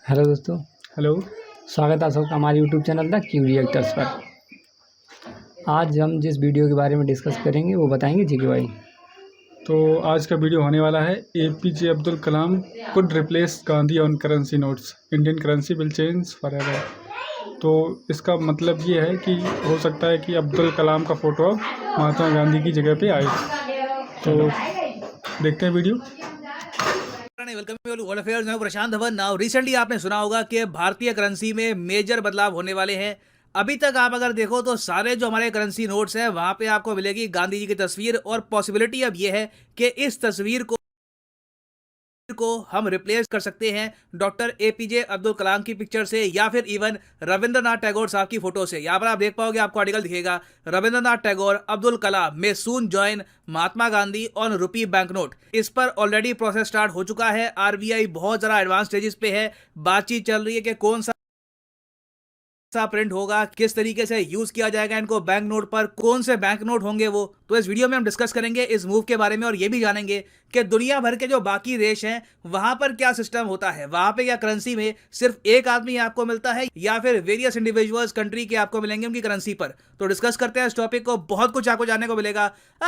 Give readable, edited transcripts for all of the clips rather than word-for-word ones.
Hello दोस्तों, hello. स्वागत है आप सबका हमारे YouTube channel the Q reactors पर। आज हम जिस वीडियो के बारे में डिस्कस करेंगे वो बताएंगे जी के भाई। तो आज का वीडियो होने वाला है APJ Abdul Kalam could replace Gandhi on currency notes, Indian currency will change forever. तो इसका मतलब ये है कि हो सकता है कि अब्दुल कलाम का फ़ोटो अब महात्मा गांधी की जगह पे आए। तो देखते हैं वीडियो। प्रशांत धवन। नाउ रिसेंटली आपने सुना होगा कि भारतीय करेंसी में मेजर बदलाव होने वाले हैं। अभी तक आप अगर देखो तो सारे जो हमारे करेंसी नोट्स हैं वहां पे आपको मिलेगी गांधी जी की तस्वीर, और पॉसिबिलिटी अब ये है कि इस तस्वीर को हम रिप्लेस कर सकते हैं डॉक्टर एपीजे अब्दुल कलाम की पिक्चर से, या फिर इवन रविंद्रनाथ टैगोर साहब की फोटो से। यहां पर आप देख पाओगे, आपको आर्टिकल दिखेगा, Rabindranath Tagore Abdul Kalam may soon join Mahatma Gandhi on rupee bank note. इस पर ऑलरेडी प्रोसेस स्टार्ट हो चुका है। आरबीआई बहुत ज्यादा एडवांस स्टेजेस पे है, बातचीत चल रही है कि कौन सा प्रिंट होगा, किस तरीके से यूज किया जाएगा इनको बैंक नोट पर, कौन से बैंक नोट होंगे वो। तो इस वीडियो में हम डिस्कस करेंगे इस मूव के बारे में, और ये भी जानेंगे कि दुनिया भर के जो बाकी देश हैं वहां पर क्या सिस्टम होता है, वहां पे क्या करेंसी में सिर्फ एक आदमी आपको मिलता है या फिर वेरियस इंडिविजुअल्स कंट्री के आपको मिलेंगे उनकी करेंसी पर। तो डिस्कस करते हैं इस टॉपिक को, बहुत कुछ आपको जानने को मिलेगा,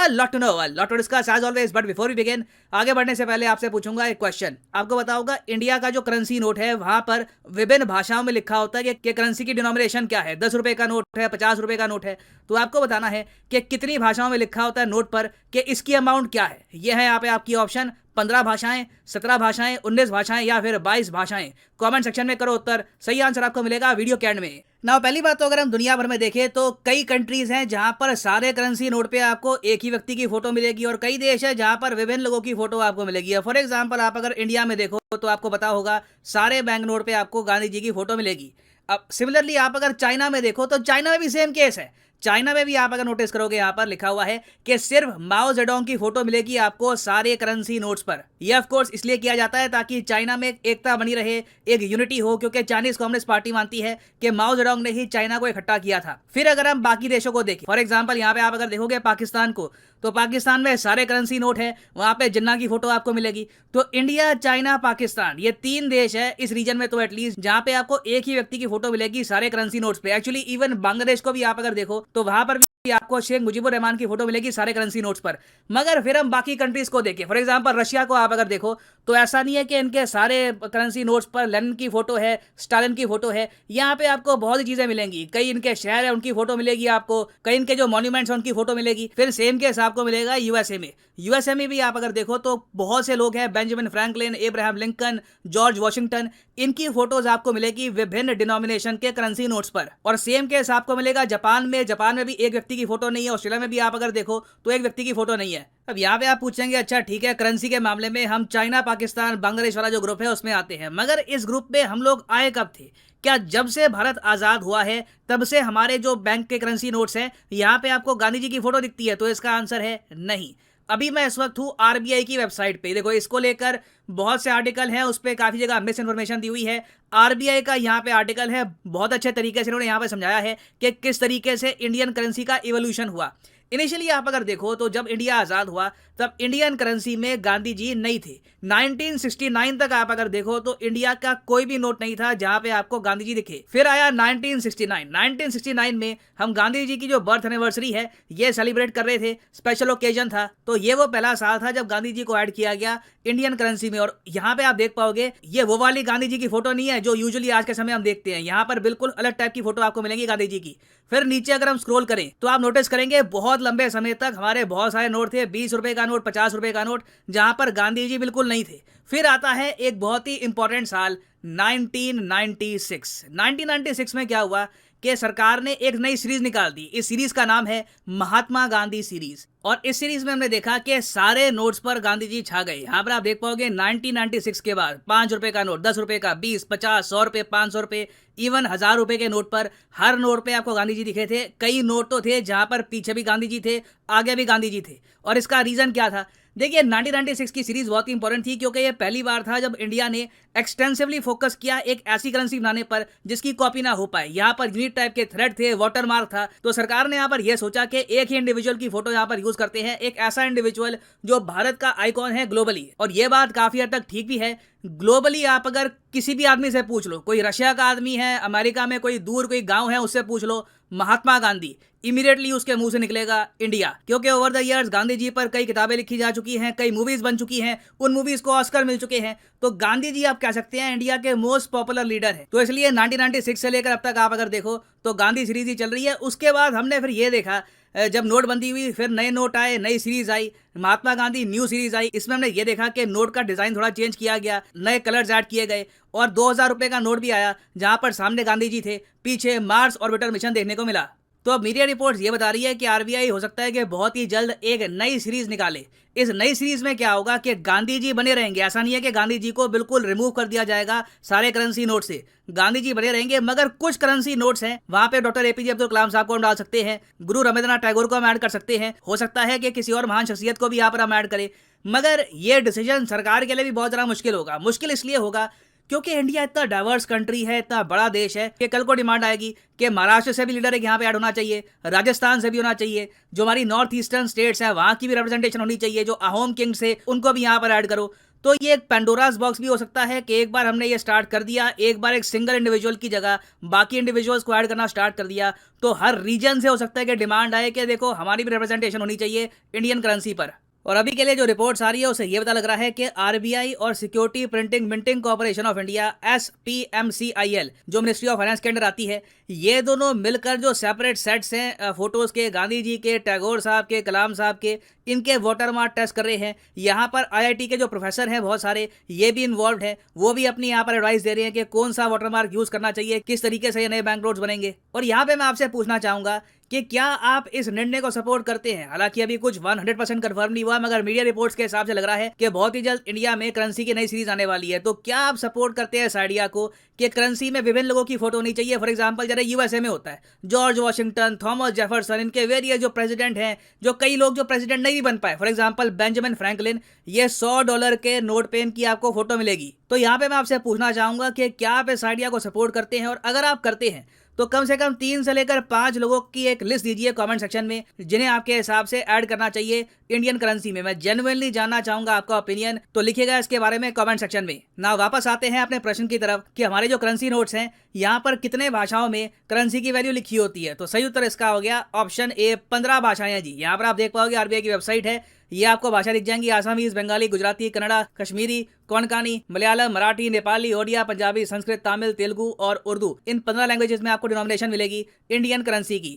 lot to know, lot to discuss as always. But before we begin, आगे बढ़ने से पहले आपसे पूछूंगा एक क्वेश्चन। आपको पता होगा इंडिया का जो करेंसी नोट है वहां पर विभिन्न भाषाओं में लिखा होता है कि करेंसी की डिनोमिनेशन क्या है। 10 रुपए का नोट है, 50 रुपए का नोट है, तो आपको बताना है कि कितनी भाषाओं में लिखा होता है नोट पर कि इसकी अमाउंट क्या है। यह है यहाँ पे आपकी ऑप्शन, 15 भाषाएं, 17 भाषाएं, 19 भाषाएं या फिर 22 भाषाएं। कमेंट सेक्शन में करो उत्तर, सही आंसर आपको मिलेगा वीडियो के एंड में। ना पहली बात तो अगर हम दुनिया भर में देखें तो कई कंट्रीज हैं जहां पर सारे करेंसी नोट पे आपको एक ही व्यक्ति की फोटो मिलेगी, और कई देश है जहां पर विभिन्न लोगों की फोटो आपको मिलेगी। फॉर एग्जांपल, आप अगर इंडिया में देखो तो आपको पता होगा सारे बैंक नोट पे आपको गांधी जी की फोटो मिलेगी। अब सिमिलरली आप अगर चाइना में देखो तो चाइना में भी सेम केस है। चाइना में भी आप अगर नोटिस करोगे यहाँ पर लिखा हुआ है कि सिर्फ माओ जेडोंग की फोटो मिलेगी आपको सारे करेंसी नोट्स पर। यह ऑफ कोर्स इसलिए किया जाता है ताकि चाइना में एकता बनी रहे, एक यूनिटी हो, क्योंकि चाइनीज कम्युनिस्ट पार्टी मानती है कि माओ जेडोंग ने ही चाइना को इकट्ठा किया था। फिर अगर हम बाकी देशों को देखें, फॉर एग्जाम्पल यहाँ पे आप अगर देखोगे पाकिस्तान को, तो पाकिस्तान में सारे करेंसी नोट है, वहां पे जिन्ना की फोटो आपको मिलेगी। तो इंडिया, चाइना, पाकिस्तान, ये 3 देश है इस रीजन में तो एटलीस्ट जहां पे आपको एक ही व्यक्ति की फोटो मिलेगी सारे करेंसी नोट्स पे। एक्चुअली इवन बांग्लादेश को भी आप अगर देखो तो वहां पर भी आपको शेख मुजीबुर रहमान की फोटो मिलेगी सारे करेंसी नोट्स पर। मगर फिर हम बाकी कंट्रीज को देखें, फॉर एग्जांपल रशिया को आप अगर देखो तो ऐसा नहीं है कि इनके सारे करेंसी नोट्स पर लेनिन की फोटो है, स्टालिन की फोटो है। यहाँ पे आपको बहुत सी चीजें मिलेंगी, कई इनके शहर है उनकी फोटो मिलेगी आपको, कई इनके जो मॉन्यूमेंट्स है उनकी फोटो मिलेगी। फिर सेम केस आपको मिलेगा यूएसए में। यूएसए में भी आप अगर देखो तो बहुत से लोग हैं, Benjamin Franklin, Abraham Lincoln, George Washington, इनकी फोटोज आपको मिलेगी विभिन्न डिनोमिनेशन के करेंसी नोट्स पर। और सेम केस आपको मिलेगा जापान में। जापान में भी एक व्यक्ति की फोटो नहीं है। ऑस्ट्रेलिया में भी आप अगर देखो तो एक व्यक्ति की फोटो नहीं है। अब यहाँ पे आप पूछेंगे अच्छा ठीक है, करेंसी के मामले में हम चाइना, पाकिस्तान, बांग्लादेश वाला जो ग्रुप है उसमें आते हैं, मगर इस ग्रुप में हम लोग आए कब थे? क्या जब से भारत आजाद हुआ है तब से हमारे जो बैंक के करेंसी नोट्स हैं यहाँ पे आपको गांधी जी की फोटो दिखती है? तो इसका आंसर है नहीं। अभी मैं इस वक्त हूँ आरबीआई की वेबसाइट पे, देखो इसको लेकर बहुत से आर्टिकल हैं, उस पर काफी जगह मिस इन्फॉर्मेशन दी हुई है। आरबीआई का यहाँ पे आर्टिकल है, बहुत अच्छे तरीके से इन्होंने यहाँ पे समझाया है कि किस तरीके से इंडियन करेंसी का इवोल्यूशन हुआ। इनिशियली आप अगर देखो तो जब इंडिया आजाद हुआ तब इंडियन करेंसी में गांधी जी नहीं थे। 1969 तक आप अगर देखो तो इंडिया का कोई भी नोट नहीं था जहां पे आपको गांधी जी दिखे। फिर आया 1969 में हम गांधी जी की जो बर्थ एनिवर्सरी है ये सेलिब्रेट कर रहे थे, स्पेशल ओकेजन था। तो ये वो पहला साल था जब गांधी जी को ऐड किया गया इंडियन करेंसी में। और यहाँ पे आप देख पाओगे ये वो वाली गांधी जी की फोटो नहीं है जो यूजुअली आज के समय हम देखते हैं। यहाँ पर बिल्कुल अलग टाइप की फोटो आपको मिलेगी गांधी जी की। फिर नीचे अगर हम स्क्रॉल करें तो आप नोटिस करेंगे बहुत लंबे समय तक हमारे बहुत सारे नोट थे, 20 रुपए का नोट, 50 रुपए का नोट, जहां पर गांधी जी बिल्कुल नहीं थे। फिर आता है एक बहुत ही इंपॉर्टेंट साल 1996। 1996 में क्या हुआ कि सरकार ने एक नई सीरीज निकाल दी। इस सीरीज का नाम है महात्मा गांधी सीरीज, और इस सीरीज में हमने देखा कि सारे नोट्स पर गांधी जी छा गए। यहां पर आप देख पाओगे 1996 के बाद 5 रुपए का नोट, 10 रुपए का, 20, 50, 100 रुपए, 500 रुपए, इवन 1000 रुपए के नोट पर हर नोट पे आपको गांधी जी दिखे थे। कई नोट तो थे जहां पर पीछे भी गांधी जी थे, आगे भी गांधी जी थे। और इसका रीजन क्या था? देखिए 1996 की सीरीज बहुत ही इंपॉर्टेंट थी क्योंकि ये पहली बार था जब इंडिया ने एक्सटेंसिवली फोकस किया एक ऐसी करेंसी बनाने पर जिसकी कॉपी ना हो पाए। यहाँ पर यूनिक टाइप के थ्रेड थे, वाटरमार्क था, तो सरकार ने यहाँ पर यह सोचा कि एक ही इंडिविजुअल की फोटो यहाँ पर यूज करते हैं, एक ऐसा इंडिविजुअल जो भारत का आइकॉन है ग्लोबली। और ये बात काफी हद तक ठीक भी है। ग्लोबली आप अगर किसी भी आदमी से पूछ लो, कोई रशिया का आदमी है, अमेरिका में कोई दूर कोई गांव है, उससे पूछ लो महात्मा गांधी, इमीडिएटली उसके मुंह से निकलेगा इंडिया, क्योंकि over the years Gandhi ji पर कई किताबें लिखी जा चुकी हैं, कई मूवीज बन चुकी हैं, उन मूवीज को ऑस्कर मिल चुके हैं। तो गांधी जी आप कह सकते हैं इंडिया के मोस्ट पॉपुलर लीडर है। तो इसलिए 1996 से लेकर अब तक आप अगर देखो तो गांधी सीरीज ही चल रही है। उसके बाद हमने फिर ये देखा जब नोटबंदी हुई, फिर नए नोट आए, नई सीरीज आई, महात्मा गांधी न्यू सीरीज आई। इसमें हमने ये देखा कि नोट का डिजाइन थोड़ा चेंज किया गया, नए कलर्स ऐड किए गए और 2000 रुपए का नोट भी आया जहां पर सामने गांधी जी थे, पीछे मार्स ऑर्बिटर मिशन देखने को मिला। तो अब मीडिया रिपोर्ट्स ये बता रही है कि आरबीआई हो सकता है कि बहुत ही जल्द एक नई सीरीज निकाले। इस नई सीरीज में क्या होगा कि गांधी जी बने रहेंगे। ऐसा नहीं है कि गांधी जी को बिल्कुल रिमूव कर दिया जाएगा सारे करेंसी नोट से, गांधी जी बने रहेंगे, मगर कुछ करेंसी नोट्स हैं वहां पे डॉक्टर एपीजे अब्दुल कलाम साहब को हम डाल सकते हैं, गुरु रविंद्रनाथ टैगोर को हम ऐड कर सकते हैं, हो सकता है कि किसी और महान शख्सियत को भी यहाँ पर हम ऐड करें। मगर ये डिसीजन सरकार के लिए भी बहुत ज़्यादा मुश्किल होगा। मुश्किल इसलिए होगा क्योंकि इंडिया इतना डाइवर्स कंट्री है, इतना बड़ा देश है कि कल को डिमांड आएगी कि महाराष्ट्र से भी लीडर एक यहाँ पे ऐड होना चाहिए, राजस्थान से भी होना चाहिए, जो हमारी नॉर्थ ईस्टर्न स्टेट्स हैं वहाँ की भी रिप्रेजेंटेशन होनी चाहिए, जो अहोम किंग्स है उनको भी यहाँ पर ऐड करो। तो ये एक पेंडोरास बॉक्स भी हो सकता है कि एक बार हमने ये स्टार्ट कर दिया, एक बार एक सिंगल इंडिविजुअल की जगह बाकी इंडिविजुअल्स को ऐड करना स्टार्ट कर दिया, तो हर रीजन से हो सकता है कि डिमांड आए कि देखो हमारी भी रिप्रेजेंटेशन होनी चाहिए इंडियन करेंसी पर। और अभी के लिए जो रिपोर्ट्स आ रही है उसे ये पता लग रहा है कि आरबीआई और security printing minting corporation of India SPMCIL जो मिनिस्ट्री ऑफ फाइनेंस के अंडर आती है, ये दोनों मिलकर जो सेपरेट सेट्स हैं फोटोज के, गांधी जी के, टैगोर साहब के, कलाम साहब के, इनके वाटरमार्क टेस्ट कर रहे हैं। यहाँ पर IIT के जो प्रोफेसर हैं बहुत सारे ये भी इन्वॉल्व है, वो भी अपनी यहाँ पर एडवाइस दे रहे हैं कि कौन सा वाटरमार्क यूज करना चाहिए, किस तरीके से ये नए बैंक नोट्स बनेंगे। और यहाँ पे मैं आपसे पूछना चाहूंगा कि क्या आप इस निर्णय को सपोर्ट करते हैं। हालांकि अभी कुछ 100% कंफर्म नहीं हुआ, मगर मीडिया रिपोर्ट्स के हिसाब से लग रहा है कि बहुत ही जल्द इंडिया में करेंसी की नई सीरीज आने वाली है। तो क्या आप सपोर्ट करते हैं इस आइडिया को कि करेंसी में विभिन्न लोगों की फोटो होनी चाहिए। फॉर एग्जांपल जैसे यूएसए में होता है जॉर्ज वॉशिंगटन, थॉमस जेफरसन, इनके वेरियस जो प्रेसिडेंट हैं, जो कई लोग जो प्रेसिडेंट नहीं बन पाए, फॉर एग्जांपल बेंजामिन फ्रैंकलिन, ये $100 के नोट पे इनकी आपको फोटो मिलेगी। तो यहाँ पे मैं आपसे पूछना चाहूंगा कि क्या आप इस आइडिया को सपोर्ट करते हैं, और अगर आप करते हैं तो कम से कम 3 से लेकर 5 लोगों की एक लिस्ट दीजिए कमेंट सेक्शन में जिन्हें आपके हिसाब से ऐड करना चाहिए इंडियन करेंसी में। मैं जेन्युइनली जानना चाहूंगा आपका ओपिनियन, तो लिखिएगा इसके बारे में कमेंट सेक्शन में। ना वापस आते हैं अपने प्रश्न की तरफ कि हमारे जो करेंसी नोट्स हैं यहाँ पर कितने भाषाओं में करेंसी की वैल्यू लिखी होती है। तो सही उत्तर इसका हो गया ऑप्शन ए, 15 भाषाएं हैं जी। यहाँ पर आप देख पाओगे आरबीआई की वेबसाइट है, ये आपको भाषा दिख जाएंगी, आसामीज, बंगाली, गुजराती, कन्नड़ा, कश्मीरी, कोंकणी, मलयालम, मराठी, नेपाली, ओडिया, पंजाबी, संस्कृत, तमिल, तेलुगु और उर्दू, इन 15 लैंग्वेजेस में आपको डिनोमिनेशन मिलेगी इंडियन करेंसी की।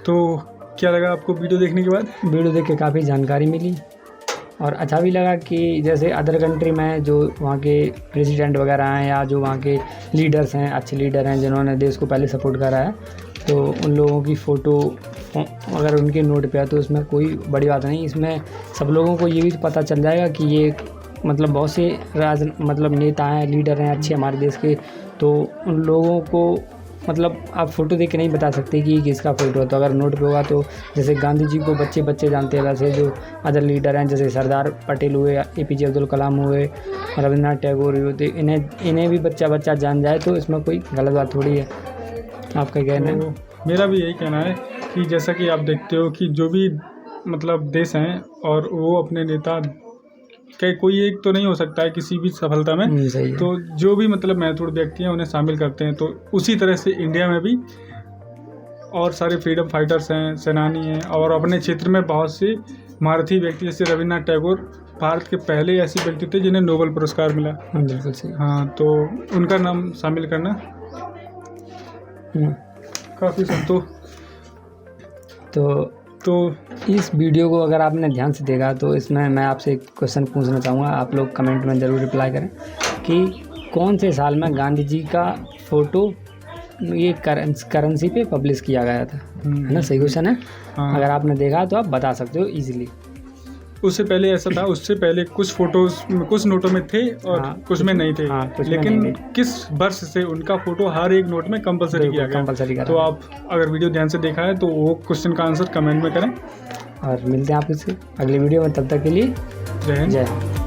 तो क्या लगा आपको वीडियो देखने के बाद? वीडियो देख के काफ़ी जानकारी मिली और अच्छा भी लगा कि जैसे अदर कंट्री में जो वहाँ के प्रेसिडेंट वगैरह हैं या जो वहाँ के लीडर्स हैं, अच्छे लीडर हैं जिन्होंने देश को पहले सपोर्ट करा है, तो उन लोगों की फ़ोटो अगर उनके नोट पे है तो इसमें कोई बड़ी बात नहीं। इसमें सब लोगों को ये भी पता चल जाएगा कि ये मतलब बहुत से नेता हैं, लीडर हैं अच्छे हमारे देश के, तो उन लोगों को मतलब आप फ़ोटो देख के नहीं बता सकते कि किसका फ़ोटो है। तो अगर नोट पे होगा तो जैसे गांधी जी को बच्चे जानते हैं, वैसे जो अदर लीडर हैं जैसे सरदार पटेल हुए, APJ अब्दुल कलाम हुए, रविंद्रनाथ टैगोर हुए, तो इन्हें भी बच्चा जान जाए तो इसमें कोई गलत बात थोड़ी है। आपका कहना है? मेरा भी यही कहना है कि जैसा कि आप देखते हो कि जो भी मतलब देश हैं और वो अपने नेता के कोई एक तो नहीं हो सकता है किसी भी सफलता में, तो जो भी मतलब महत्वपूर्ण व्यक्ति हैं उन्हें शामिल करते हैं। तो उसी तरह से इंडिया में भी और सारे फ्रीडम फाइटर्स हैं, सेनानी हैं और अपने क्षेत्र में बहुत से महारथी व्यक्ति, जैसे रविन्द्रनाथ टैगोर भारत के पहले ऐसे व्यक्ति थे जिन्हें नोबेल पुरस्कार मिला। बिल्कुल सही। हाँ, तो उनका नाम शामिल करना काफ़ी संतोष। तो इस वीडियो को अगर आपने ध्यान से देखा तो इसमें मैं आपसे एक क्वेश्चन पूछना चाहूँगा, आप लोग कमेंट में ज़रूर रिप्लाई करें कि कौन से साल में गांधी जी का फ़ोटो ये करेंसी पे पब्लिश किया गया था, है ना? सही क्वेश्चन है। हाँ। अगर आपने देखा तो आप बता सकते हो इजीली। उससे पहले ऐसा था, उससे पहले कुछ फोटोज कुछ नोटों में थे और कुछ में नहीं थे। लेकिन किस वर्ष से उनका फोटो हर एक नोट में कंपलसरी किया गया। तो आप अगर वीडियो ध्यान से देखा है तो वो क्वेश्चन का आंसर कमेंट में करें। और मिलते हैं आपसे अगली वीडियो में, तब तक के लिए जय हिंद। जय हिंद।